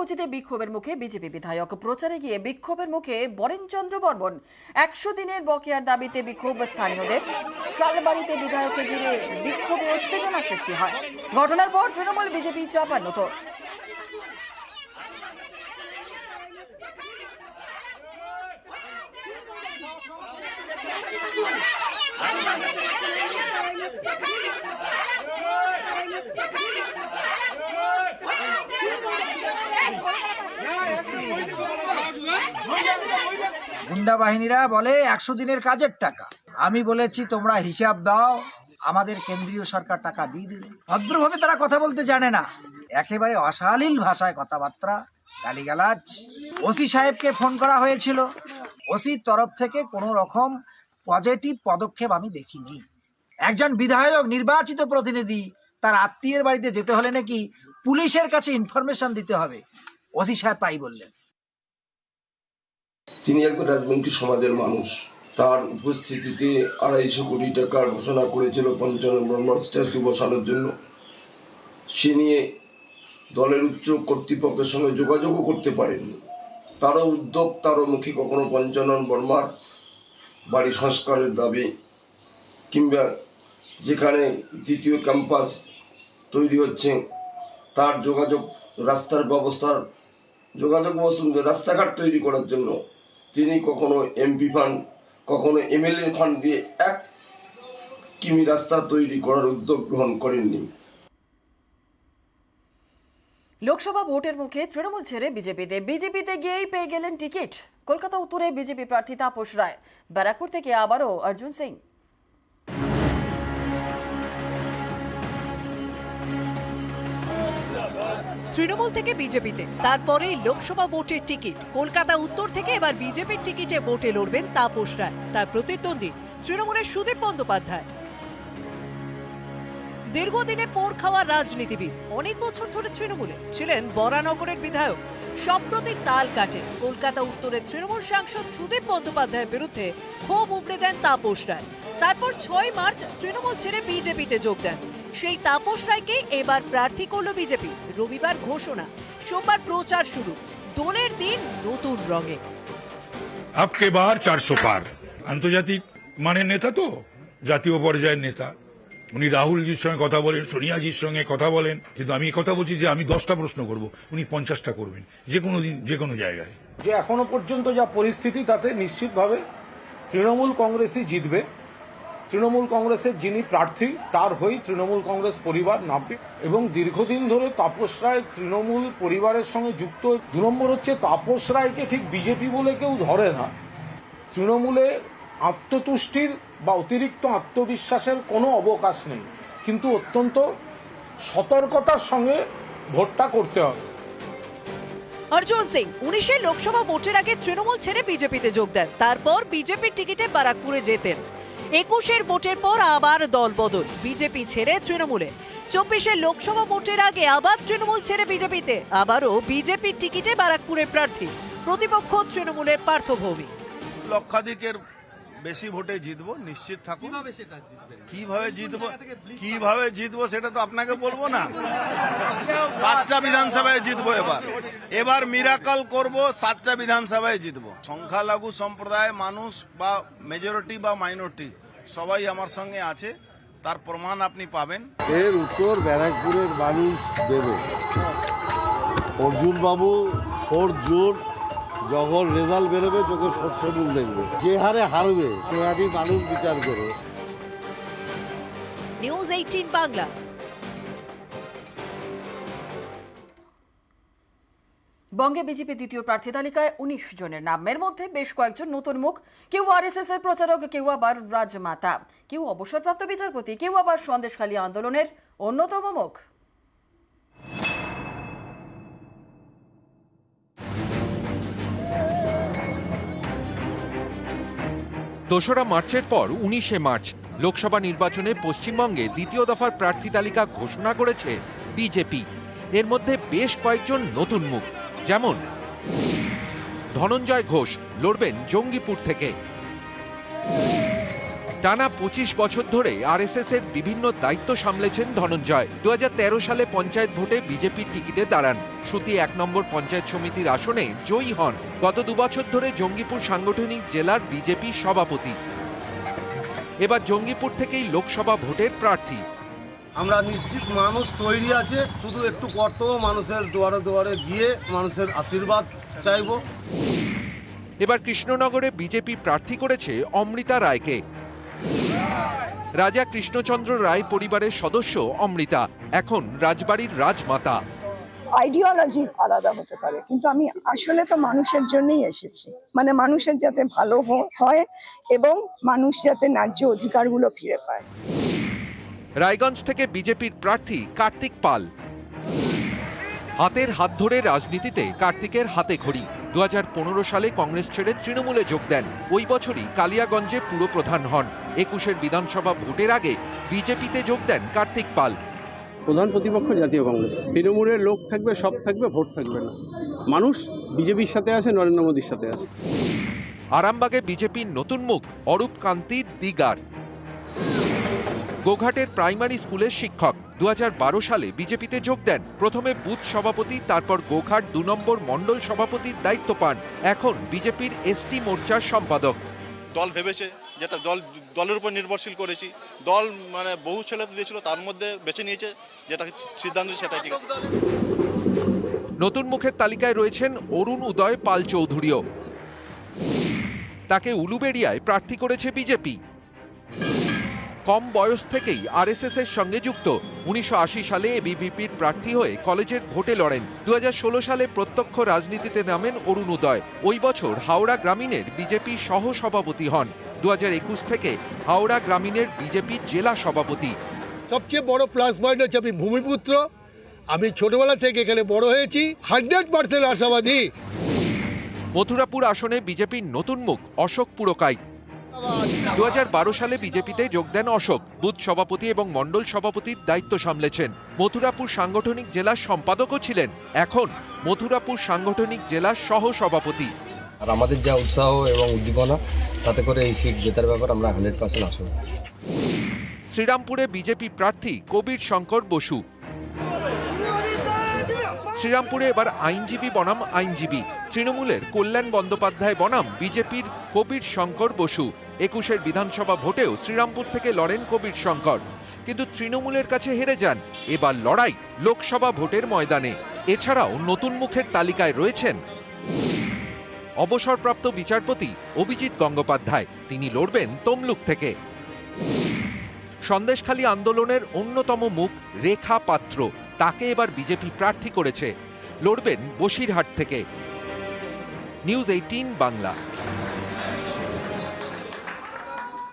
কলাকুচিতে বিক্ষোভের মুখে বিজেপি বিধায়ক। প্রচারে গিয়ে বিক্ষোভের মুখে বরেনচন্দ্র বর্মন। 100 দিনের বকেয়ার দাবিতে বিক্ষোভ স্থানীয়দের। শালবাড়িতে বিধায়ককে ঘিরে বিক্ষোভে উত্তেজনা সৃষ্টি হয়। ঘটনার পর তৃণমূল বিজেপি চাপান্নত। গুন্ডা বাহিনীরা বলে 100 দিনের কাজের টাকা। আমি বলেছি তোমরা হিসাব দাও, আমাদের কেন্দ্রীয় সরকার টাকা দিয়ে দিল। ভদ্রভাবে তারা কথা বলতে জানে না, একেবারে অশালীল ভাষায় কথাবার্তা, গালিগালাজ। ওসি সাহেবকে ফোন করা হয়েছিল, ওসির তরফ থেকে কোনো রকম পজিটিভ পদক্ষেপ আমি দেখিনি। একজন বিধায়ক, নির্বাচিত প্রতিনিধি, তার আত্মীয়ের বাড়িতে যেতে হলে নাকি পুলিশের কাছে ইনফরমেশন দিতে হবে। ওসি সাহেব তাই বললেন। তিনি একজন রাজবংশী সমাজের মানুষ। তার উপস্থিতিতে 250 কোটি টাকার ঘোষণা করেছিল পঞ্চানন বর্মার স্ট্যাচু বসানোর জন্য। সে নিয়ে দলের উচ্চ কর্তৃপক্ষের সঙ্গে যোগাযোগও করতে পারেননি। তারও উদ্যোগ, তারও মুখে কখনো পঞ্চানন বর্মার বাড়ি সংস্কারের দাবি, কিংবা যেখানে দ্বিতীয় ক্যাম্পাস তৈরি হচ্ছে তার যোগাযোগ, রাস্তার ব্যবস্থার যোগাযোগ ব্যবস্থা, রাস্তাঘাট তৈরি করার জন্য তিনি কখনো এমপি ফান্ড, কখনো এমএলএ ফান্ড দিয়ে 1 কিমি রাস্তা তৈরি করার উদ্যোগ গ্রহণ করেননি। লোকসভা ভোটের মুখে তৃণমূল ছেড়ে বিজেপিতে গিয়েই পেয়ে গেলেন টিকিট। কলকাতা উত্তরে বিজেপি প্রার্থী তাপস রায়। ব্যারাকপুর থেকে আবারও অর্জুন সিং। তৃণমূল থেকে বিজেপিতে, তারপরেই লোকসভা ভোটের টিকিট। কলকাতা উত্তর থেকে এবার বিজেপির টিকিটে ভোটে লড়বেন তাপস রায়। তার প্রতিদ্বন্দ্বী তৃণমূলের সুদীপ বন্দ্যোপাধ্যায়। দীর্ঘদিনে পোড় খাওয়া রাজনীতিবিদ, অনেক বছর ধরে তৃণমূলে ছিলেন, বরানগরের বিধায়ক। সম্প্রতি তাল কাটে কলকাতা উত্তরের তৃণমূল সাংসদ সুদীপ বন্দ্যোপাধ্যায়ের বিরুদ্ধে ক্ষোভ উগড়ে দেন তাপস রায়। তারপর 6 মার্চ তৃণমূল ছেড়ে বিজেপিতে যোগ দেন। সেই তাপস রায়কে এবার প্রার্থী করলো বিজেপি। রবিবার ঘোষণা, সোমবার প্রচার শুরু। দোলের দিন নতুন রঙে। আপকে বার 400 পার। আন্তর্জাতিক মানের নেতা, তো জাতীয় পর্যায়ের নেতা। উনি রাহুলজির সঙ্গে কথা বলেন, সোনিয়াজির সঙ্গে কথা বলেন, কিন্তু আমি কথা বলছি যে আমি 10টা প্রশ্ন করব, উনি 50টা করবেন, যে কোনো দিন যে কোনো জায়গায়। যে এখনো পর্যন্ত যা পরিস্থিতি, তাতে নিশ্চিতভাবে তৃণমূল কংগ্রেসই জিতবে। তৃণমূল কংগ্রেসের যিনি প্রার্থী, তার হয়ে তৃণমূল কংগ্রেস পরিবার নামবে। এবং দীর্ঘদিন ধরে তাপস রায় তৃণমূল পরিবারের সঙ্গে যুক্ত। 2 নম্বর হচ্ছে, তাপস রায়কে ঠিক বিজেপি বলে কেউ ধরে না। তৃণমূলে আত্মতুষ্টির বা অতিরিক্ত আত্মবিশ্বাসের কোনো অবকাশ নেই, কিন্তু অত্যন্ত সতর্কতার সঙ্গে ভোটটা করতে হবে। অর্জুন সিং 19 লোকসভা ভোটের আগে তৃণমূল ছেড়ে বিজেপিতে যোগ দেন। তারপর বিজেপির টিকিটে বারাকপুরে যেতেন। 21 ভোটের পর আবার দল বদল, বিজেপি ছেড়ে তৃণমূলে। 24 লোকসভা ভোটের আগে আবার তৃণমূল ছেড়ে বিজেপিতে, আবারও বিজেপির টিকিটে বারাকপুরের প্রার্থী। প্রতিপক্ষ তৃণমূলের পার্থভৌমি। লক্ষাধিকের বেশি ভোটে জিতবো, নিশ্চিত থাকুন। কিভাবে জিতবো সেটা তো আপনাকে বলবো না। 7টা বিধানসভায় জিতবো। এবার মিরাকল করব, 7টা বিধানসভায় জিতবো। সংখ্যালঘু সম্প্রদায় মানুষ বা মেজরিটি বা মাইনরিটি সবাই আমার সঙ্গে আছে, তার প্রমাণ আপনি পাবেন। এর উত্তর ব্যারাকপুরের মানুষ দেবে। অর্জুন বাবু 4 জুন যখন রেজাল্ট বেরোবে, চোখে সর্ষে ফুল দেখবে। যে হারে হারবে সেহারি মানুষ বিচার করে। নিউজ 18 বাংলা। বঙ্গে বিজেপি দ্বিতীয় প্রার্থী তালিকায় 19 জনের নামের মধ্যে বেশ কয়েকজন নতুন মুখ। কেউ আরএসএস এর প্রচারক, কেউ আবার রাজমাতা, কেউ অবসরপ্রাপ্ত বিচারপতি, কেউ আবার সন্দেশখালী আন্দোলনের অন্যতম মুখ। 2রা মার্চের পর 19শে মার্চ লোকসভা নির্বাচনে পশ্চিমবঙ্গে দ্বিতীয় দফার প্রার্থী তালিকা ঘোষণা করেছে বিজেপি। এর মধ্যে বেশ কয়েকজন নতুন মুখ, যেমন ধনঞ্জয় ঘোষ লড়বেন জঙ্গিপুর থেকে, টানা 25 বছর ধরে আরএসএস এর বিভিন্ন দায়িত্ব সামলেছেন ধনঞ্জয়। 2013 সালে পঞ্চায়েত ভোটে বিজেপির টিকিটে দাঁড়ান। সুতি 1 নম্বর পঞ্চায়েত সমিতির আসনে জয়ী হন। গত 2 বছর ধরে জঙ্গিপুর সাংগঠনিক জেলার বিজেপি সভাপতি। এবার জঙ্গিপুর থেকেই লোকসভা ভোটের প্রার্থী। আমরা নিশ্চিত মানুষ তৈরি আছে, শুধু একটু কর্তব্য মানুষের দুয়ারে দুয়ারে গিয়ে মানুষের আশীর্বাদ চাইব। এবার কৃষ্ণনগরে বিজেপি প্রার্থী করেছে অমৃতা রায়কে। রাজা কৃষ্ণচন্দ্র রায় পরিবারের সদস্য অমৃতা এখন রাজবাড়ির রাজমাতা। আইডিওলজি আলাদা হতে পারে, কিন্তু আমি আসলে তো মানুষের জন্যই এসেছি, মানে মানুষের যাতে ভালো হয় এবং মানুষ যাতে ন্যায্য অধিকারগুলো ফিরে পায়। রায়গঞ্জ থেকে বিজেপির প্রার্থী কার্তিক পাল। হাতের হাত ধরে রাজনীতিতে কার্তিকের হাতে খড়ি। 2015 সালে কংগ্রেস ছেড়ে তৃণমূলে যোগ দেন। ওই বছরই কালিয়াগঞ্জে পুরপ্রধান হন। 21 বিধানসভা ভোটের আগে বিজেপিতে যোগ দেন কার্তিক পাল। প্রধান প্রতিপক্ষ জাতীয় কংগ্রেস, তৃণমূলের লোক থাকবে, সব থাকবে, ভোট থাকবে না। মানুষ বিজেপির সাথে আছে, নরেন্দ্র মোদীর সাথে আছে। আরামবাগে বিজেপির নতুন মুখ অরূপ কান্তি দিগার। গোঘাটের প্রাইমারি স্কুলের শিক্ষক। 2012 সালে বিজেপিতে যোগ দেন। প্রথমে বুথ সভাপতি, তারপর গোঘাট 2 নম্বর মণ্ডল সভাপতির দায়িত্ব পান। এখন বিজেপির এসটি মোর্চার সম্পাদক। দল ভেবেছে, যেটা দলের উপর নির্ভরশীল করেছি। দল মানে বহু ছেলে দিয়েছিল, তার মধ্যে বেছে নিয়েছে যেটা সিদ্ধান্ত, সেটাই ঠিক আছে। নতুন মুখের তালিকায় রয়েছেন অরুণ উদয় পাল চৌধুরীও। তাকে উলুবেড়িয়ায় প্রার্থী করেছে বিজেপি। কম বয়স থেকেই আরএসএস এর সঙ্গে যুক্ত। 1980 সালে এবিভিপির প্রার্থী হয়ে কলেজের ভোটে লড়েন। 2016 সালে প্রত্যক্ষ রাজনীতিতে নামেন অরুণ উদয়। ওই বছর হাওড়া গ্রামীণের বিজেপি সহ সভাপতি হন। 2021 থেকে হাওড়া গ্রামীণের বিজেপি জেলা সভাপতি। সবচেয়ে বড় প্লাস পয়েন্ট হচ্ছে আমি ভূমিপুত্র, আমি ছোটবেলা থেকে এখানে বড় হয়েছি, 100% আশাবাদী। মথুরাপুর আসনে বিজেপির নতুন মুখ অশোক পুরকাই। 2012 সালে বিজেপিতে যোগ দেন অশোক। বুথ সভাপতি এবং মণ্ডল সভাপতির দায়িত্ব সামলেছেন। মথুরাপুর সাংগঠনিক জেলার সম্পাদকও ছিলেন। এখন মথুরাপুর সাংগঠনিক জেলার সহ সভাপতি। আর আমাদের যা উৎসাহ এবং উদ্দীপনা, তাতে করে এই সিট জেতার ব্যাপার আমরা 100% আশাবাদী। শ্রীরামপুরে বিজেপি প্রার্থী কবির শঙ্কর বসু। শ্রীরামপুরে এবার আইনজীবী বনাম আইনজীবী। তৃণমূলের কল্যাণ বন্দ্যোপাধ্যায় বনাম বিজেপির কবির শঙ্কর বসু। 21 বিধানসভা ভোটেও শ্রীরামপুর থেকে লড়েন কবির শঙ্কর, কিন্তু তৃণমূলের কাছে হেরে যান। এবার লড়াই লোকসভা ভোটের ময়দানে। এছাড়াও নতুন মুখের তালিকায় রয়েছেন অবসরপ্রাপ্ত বিচারপতি অভিজিৎ গঙ্গোপাধ্যায়। তিনি লড়বেন তমলুক থেকে। সন্দেশখালী আন্দোলনের অন্যতম মুখ রেখা পাত্র। তাকে এবার বিজেপি প্রার্থী করেছে। লড়বেন বসিরহাট থেকে। নিউজ 18 বাংলা।